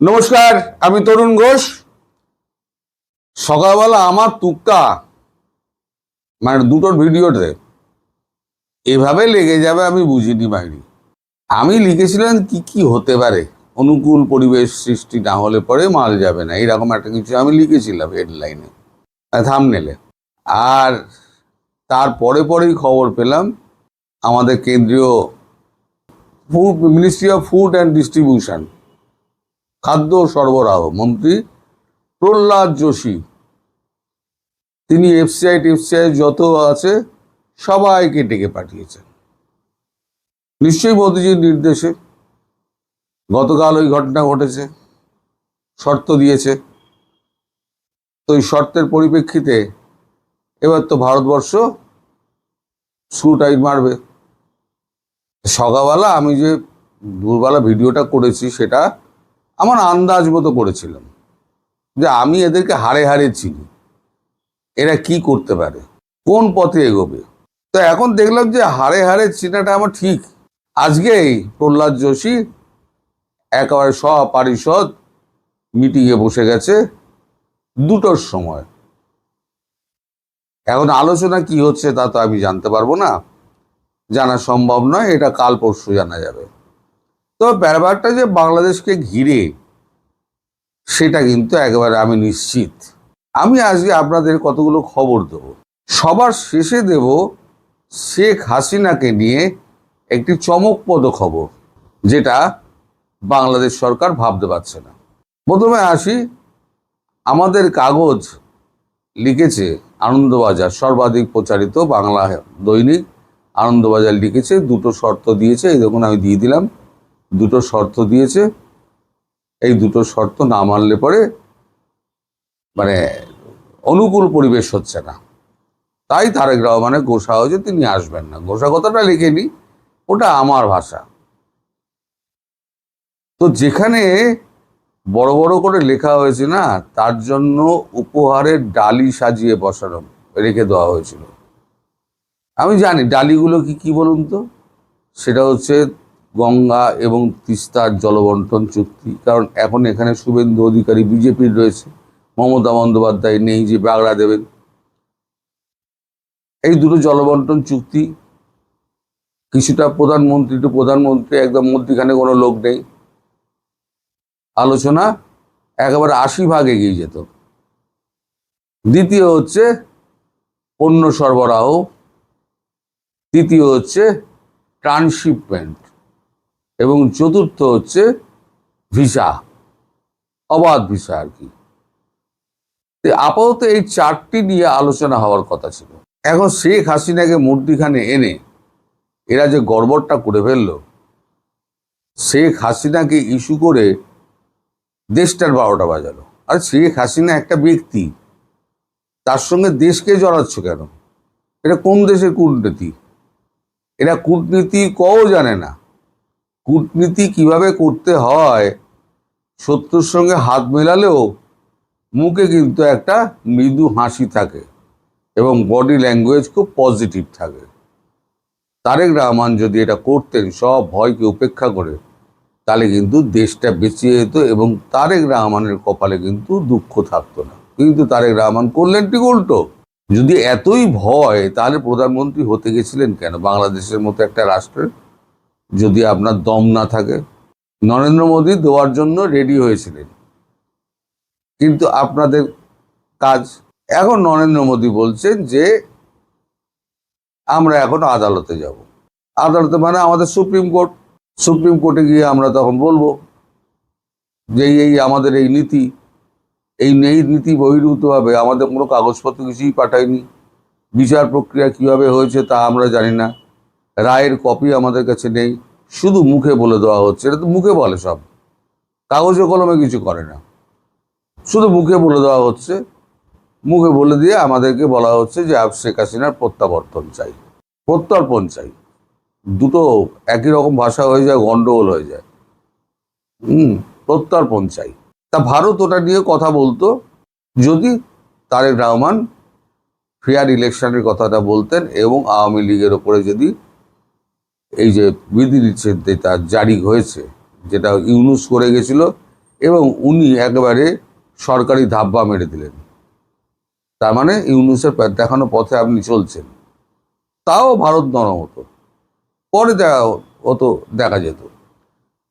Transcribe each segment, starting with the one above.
নমস্কার, আমি তরুণ ঘোষ। সকালবেলা আমার তুক্কা মানে দুটোর ভিডিওতে এভাবে লেগে যাবে আমি বুঝিনি বাইরে। আমি লিখেছিলাম কি কি হতে পারে, অনুকূল পরিবেশ সৃষ্টি না হলে পরে মাল যাবে না, এরকম একটা কিছু আমি লিখেছিলাম হেডলাইনে, থাম্বনেলে। আর তার পরেই খবর পেলাম আমাদের কেন্দ্রীয় ministry of food and distribution, খাদ্য সরবরাহ মন্ত্রী প্রহ্লাদ যোশী, তিনি এফসিআই যত আছে সবাইকে ডেকে পাঠিয়েছেন, নিশ্চয়ই মোদিজির নির্দেশে। গতকাল ওই ঘটনা ঘটেছে, শর্ত দিয়েছে। তো ওই শর্তের পরিপ্রেক্ষিতে এবার তো ভারতবর্ষ স্ক্রুটাইট মারবে। সকালবেলা আমি যে দুপুরবেলা ভিডিওটা করেছি সেটা আমার আন্দাজ মতো করেছিলাম, যে আমি এদেরকে হাড়ে হাড়ে চিনি, এরা কি করতে পারে, কোন পথে এগোবে। তো এখন দেখলাম যে হাড়ে হাড়ে চিনাটা আমার ঠিক। আজকেই প্রহ্লাদ যোশী একেবারে সপরিষদ মিটিংয়ে বসে গেছে 2টোর সময়। এখন আলোচনা কি হচ্ছে তা তো আমি জানতে পারবো না, জানা সম্ভব নয়, এটা কাল পরশু জানা যাবে। তো ব্যাপারটা যে বাংলাদেশকে ঘিরে, সেটা কিন্তু একেবারে আমি নিশ্চিত। আমি আজকে আপনাদের কতগুলো খবর দেব। সবার শেষে দেব শেখ হাসিনাকে নিয়ে একটি চমকপ্রদ খবর, যেটা বাংলাদেশ সরকার ভাবতে পারছে না। প্রথমে আসি, আমাদের কাগজ লিখেছে, আনন্দবাজার সর্বাধিক প্রচারিত বাংলা দৈনিক আনন্দবাজার লিখেছে 2টো শর্ত দিয়েছে। এই দেখুন আমি দিয়ে দিলাম, 2টো শর্ত দিয়েছে। এই 2টো শর্ত না মানলে পরে মানে অনুকূল পরিবেশ হচ্ছে না, তাই তারেক রহমানের ঘোষা হয়েছে তিনি আসবেন না। ঘোষা কথাটা লিখেনি, ওটা আমার ভাষা। তো যেখানে বড় বড় করে লেখা হয়েছে না, তার জন্য উপহারের ডালি সাজিয়ে বসানো রেখে দেওয়া হয়েছিল। আমি জানি ডালিগুলো কি কি বলুন তো, সেটা হচ্ছে গঙ্গা এবং তিস্তার জলবন্টন চুক্তি। কারণ এখন এখানে শুভেন্দু অধিকারী বিজেপির রয়েছে, মমতা বন্দ্যোপাধ্যায় নেই যে বাগড়া দেবেন। এই 2টো জলবন্টন চুক্তি, কিছুটা প্রধানমন্ত্রী একদম মধ্যখানে কোনো লোক নেই, আলোচনা একেবারে 80 ভাগ এগিয়ে যেত। দ্বিতীয় হচ্ছে পণ্য সরবরাহ, তৃতীয় হচ্ছে ট্রান্সশিপমেন্ট, এবং চতুর্থ হচ্ছে ভিসা, অবাধ ভিসা আর কি। আপাতত এই 4টি নিয়ে আলোচনা হওয়ার কথা ছিল। এখন শেখ হাসিনাকে মধ্যখানে এনে এরা যে গড়বড়টা করে ফেললো, শেখ হাসিনাকে ইস্যু করে দেশটার 12টা বাজালো। আর শেখ হাসিনা একটা ব্যক্তি, তার সঙ্গে দেশকে জড়াচ্ছ কেন? এটা কোন দেশের কূটনীতি? এরা কূটনীতি কও জানে না। কূটনীতি কিভাবে করতে হয়, শত্রুর সঙ্গে হাত মেলালেও মুখে কিন্তু একটা মৃদু হাসি থাকে এবং বডি ল্যাঙ্গুয়েজ খুব পজিটিভ থাকে। তারেক রহমান যদি এটা করতেন সব ভয়কে উপেক্ষা করে, তাহলে কিন্তু দেশটা বেঁচে যেত এবং তারেক রহমানের কপালে কিন্তু দুঃখ থাকতো না। কিন্তু তারেক রহমান করলেন ঠিক উল্টো। যদি এতই ভয়, তাহলে প্রধানমন্ত্রী হতে গেছিলেন কেন বাংলাদেশের মতো একটা রাষ্ট্রের? যদি আপনার দম না থাকে। নরেন্দ্র মোদী দেওয়ার জন্য রেডি হয়েছিলেন, কিন্তু আপনাদের কাজ। এখন নরেন্দ্র মোদী বলছেন যে আমরা এখন আদালতে যাব। আদালতে মানে আমাদের সুপ্রিম কোর্ট। সুপ্রিম কোর্টে গিয়ে আমরা তখন বলবো যে এই আমাদের এই নীতি বহির্ভূতভাবে আমাদের কোনো কাগজপত্র কিছুই পাঠায়নি, বিচার প্রক্রিয়া কিভাবে হয়েছে তা আমরা জানি না, রায়ের কপি আমাদের কাছে নেই, শুধু মুখে বলে দেওয়া হচ্ছে। এটা তো মুখে বলে, সব কাগজে কলমে কিছু করে না, শুধু মুখে বলে দেওয়া হচ্ছে। মুখে বলে দিয়ে আমাদেরকে বলা হচ্ছে যে শেখ হাসিনার প্রত্যাবর্তন চাই, প্রত্যর্পণ চাই। দুটো একই রকম ভাষা হয়ে যায়, গন্ডগোল হয়ে যায়। প্রত্যর্পণ চাই। তা ভারত ওটা নিয়ে কথা বলতো যদি তারেক রহমান ফেয়ার ইলেকশনের কথাটা বলতেন এবং আওয়ামী লীগের ওপরে যদি এই যে বিধিনিষেধ জারি হয়েছে, যেটা ইউনুস করে গেছিল, এবং উনি একেবারে সরকারি ধাব্বা মেরে দিলেন। তার মানে ইউনূসের দেখানো পথে আপনি চলছেন। তাও ভারত নরম হতো, পরে দেখা যেত।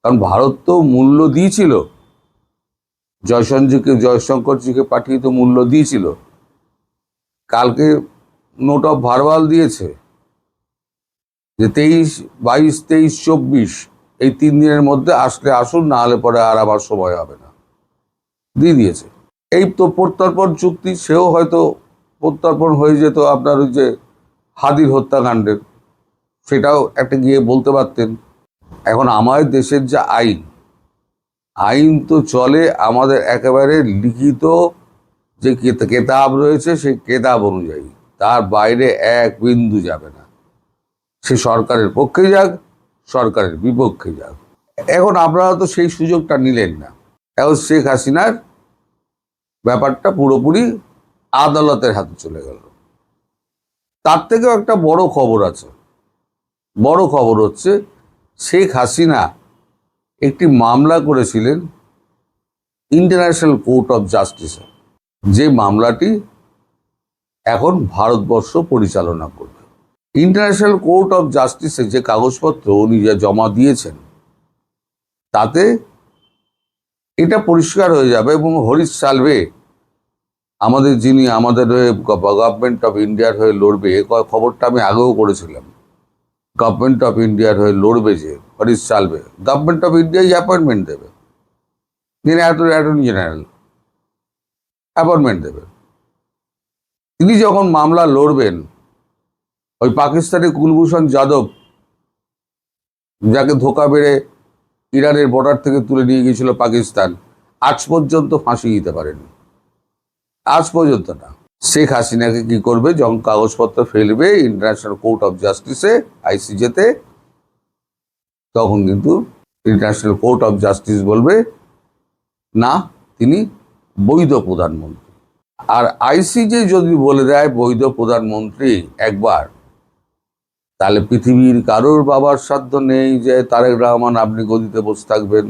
কারণ ভারত তো মূল্য দিয়েছিল, জয়শঙ্করজিকে পাঠিয়ে তো মূল্য দিয়েছিল। কালকে নোট অফ ভারওয়াল দিয়েছে যে 23, 22, 23, 24 এই 3 দিনের মধ্যে আসলে আসুন, না হলে পরে আর আবার সময় হবে না, দিয়ে দিয়েছে। এই তো প্রত্যর্পণ চুক্তি, সেও হয়তো প্রত্যর্পণ হয়ে যেত আপনার ওই যে হাদির হত্যাকাণ্ডের, সেটাও একটা গিয়ে বলতে পারতেন। এখন আমাদের দেশের যে আইন তো চলে আমাদের একেবারে লিখিত যে কেতাব রয়েছে, সেই কেতাব অনুযায়ী, তার বাইরে এক বিন্দু যাবে না। সে সরকারের পক্ষে যাক, সরকারের বিপক্ষে যাক। এখন আপনারা তো সেই সুযোগটা নিলেন না। এখন শেখ হাসিনার ব্যাপারটা পুরোপুরি আদালতের হাতে চলে গেল। তার থেকেও একটা বড় খবর আছে। বড় খবর হচ্ছে, শেখ হাসিনা একটি মামলা করেছিলেন ইন্টারন্যাশনাল কোর্ট অফ জাস্টিসে, যে মামলাটি এখন ভারতবর্ষ পরিচালনা করবে। ইন্টারন্যাশনাল কোর্ট অফ জাস্টিসে যে কাগজপত্র উনি যা জমা দিয়েছেন, তাতে এটা পরিষ্কার হয়ে যাবে। এবং হরিশ সালভে, যিনি আমাদের হয়ে গভর্নমেন্ট অফ ইন্ডিয়ার হয়ে লড়বে, এ খবরটা আমি আগেও করেছিলাম। গভর্নমেন্ট অফ ইন্ডিয়ার হয়ে লড়বে যে হরিশ সালভে, গভর্নমেন্ট অফ ইন্ডিয়াই অ্যাপয়েন্টমেন্ট দেবে, তিনি অ্যাটর্নি জেনারেল অ্যাপয়েন্টমেন্ট দেবে। তিনি যখন মামলা লড়বেন, ওই পাকিস্তানি কুলভূষণ যাদব, যাকে ধোকা বেড়ে ইরানের বর্ডার থেকে তুলে নিয়ে গিয়েছিল পাকিস্তান, আজ পর্যন্ত ফাঁসি দিতে পারেনি, আজ পর্যন্ত না। শেখ হাসিনাকে কি করবে, যখন কাগজপত্র ফেলবে ইন্টারন্যাশনাল কোর্ট অফ জাস্টিসে, আইসিজেতে, তখন কিন্তু ইন্টারন্যাশনাল কোর্ট অফ জাস্টিস বলবে না, তিনি বৈধ প্রধানমন্ত্রী। আর আইসিজে যদি বলে দেয় বৈধ প্রধানমন্ত্রী একবার, তাহলে পৃথিবীর কারোর বাবার সাধ্য নেই যে তারেক রহমান আপনি গদিতে বসে থাকবেন।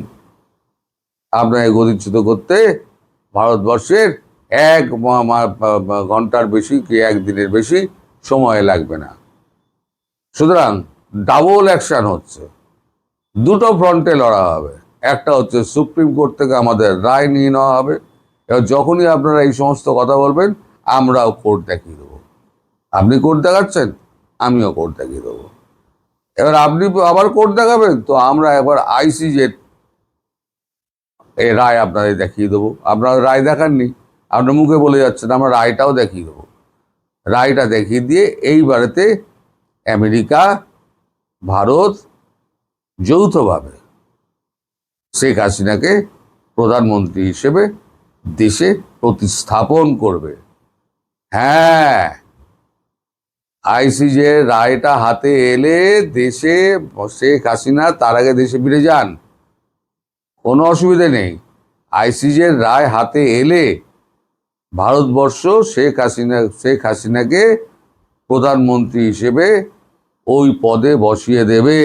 আপনাকে গদিচ্যুত করতে ভারতবর্ষের 1 ঘন্টার বেশি কি 1 দিনের বেশি সময় লাগবে না। সুতরাং ডাবল অ্যাকশন হচ্ছে, দুটো ফ্রন্টে লড়া হবে। একটা হচ্ছে সুপ্রিম কোর্ট থেকে আমাদের রায় নিয়ে নেওয়া হবে, এবার যখনই আপনারা এই সমস্ত কথা বলবেন, আমরাও কোর্ট দেখিয়ে দেবো। আপনি কোর্ট দেখাচ্ছেন, আমিও কোর্ট দেখিয়ে দেবো। এবার আপনি আবার কোর্ট দেখাবেন, তো আমরা একবার আইসিজের এই রায় আপনাদের দেখিয়ে দেবো। আপনারা রায় দেখাননি, আপনার মুখে বলে যাচ্ছেন, আমরা রায়টাও দেখিয়ে দেবো। রায়টা দেখিয়ে দিয়ে এইবারেতে আমেরিকা, ভারত যৌথভাবে শেখ হাসিনাকে প্রধানমন্ত্রী হিসেবে দেশে প্রতিস্থাপন করবে। হ্যাঁ, আইসিজের রায়টা হাতে এলে দেশে শেখ হাসিনা তার আগে দেশে ফিরে যান, কোনো অসুবিধে নেই। আইসিজের রায় হাতে এলে ভারতবর্ষ শেখ হাসিনাকে প্রধানমন্ত্রী হিসেবে ওই পদে বসিয়ে দেবে।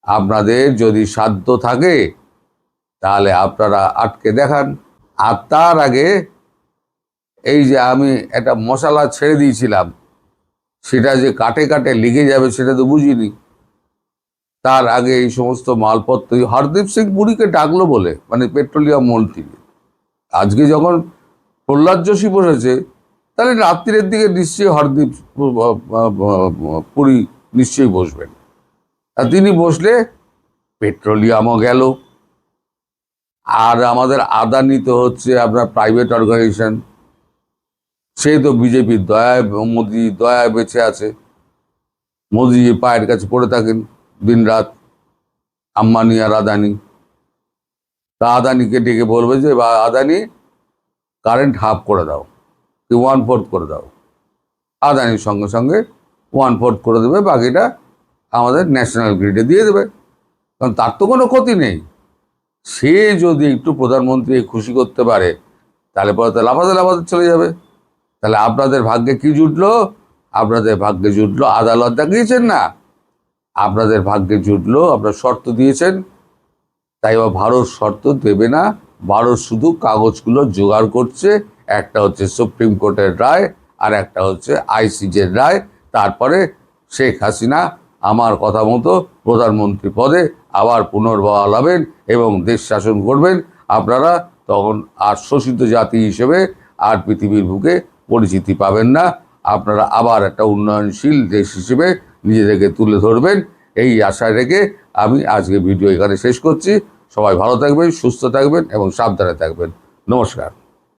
আপনাদের যদি সাধ্য থাকে তাহলে আপনারা আটকে দেখান। আর তার আগে এই যে আমি একটা মশলা ছেড়ে দিয়েছিলাম, সেটা যে কাটে কাটে লিগে যাবে সেটা তো বুঝিনি। তার আগে এই সমস্ত মালপত্র হরদীপ সিং পুরীকে ডাকলো বলে, মানে পেট্রোলিয়াম মন্ত্রী, আজকে যখন প্রহ্লাদ যোশী বসেছে, তাহলে রাত্রির দিকে নিশ্চয়ই হরদীপ পুরী নিশ্চয়ই বসবেন। আর তিনি বসলে পেট্রোলিয়ামও গেল। আর আমাদের আদানি তো হচ্ছে আপনার প্রাইভেট অর্গানাইজেশন, সে তো বিজেপির দয়ায়, মোদি দয়ায় বেঁচে আছে। মোদিজির পায়ের কাছে পড়ে থাকেন দিন রাত আম্বানি আর আদানি। তা আদানিকে ডেকে বলবে যে আদানি কারেন্ট হাফ করে দাও, কি 1/4 করে দাও। আদানির সঙ্গে সঙ্গে 1/4 করে দেবে, বাকিটা আমাদের ন্যাশনাল গ্রিডে দিয়ে দেবে, কারণ তার তো কোনো ক্ষতি নেই। সে যদি একটু প্রধানমন্ত্রী খুশি করতে পারে, তাহলে পরে তো লাফাতে লাফাতে চলে যাবে। তাহলে আপনাদের ভাগ্যে কি জুটলো? আপনাদের ভাগ্যে জুটলো, আদালত দেখিয়েছেন না, আপনাদের ভাগ্যে জুটলো, আপনার শর্ত দিয়েছেন তাই ভারত শর্ত দেবে না, ভারত শুধু কাগজগুলো জোগাড় করছে। একটা হচ্ছে সুপ্রিম কোর্টের রায়, আর একটা হচ্ছে আইসিজের রায়। তারপরে শেখ হাসিনা আমার কথা মতো প্রধানমন্ত্রী পদে আবার পুনর্বহাল হবেন এবং দেশ শাসন করবেন। আপনারা তখন আর শোষিত জাতি হিসেবে আর পৃথিবীর বুকে পরিচিতি পাবেন না। আপনারা আবার একটা উন্নয়নশীল দেশ হিসেবে নিজেদেরকে তুলে ধরবেন, এই আশায় রেখে আমি আজকে ভিডিও এখানে শেষ করছি। সবাই ভালো থাকবেন, সুস্থ থাকবেন এবং সাবধানে থাকবেন। নমস্কার।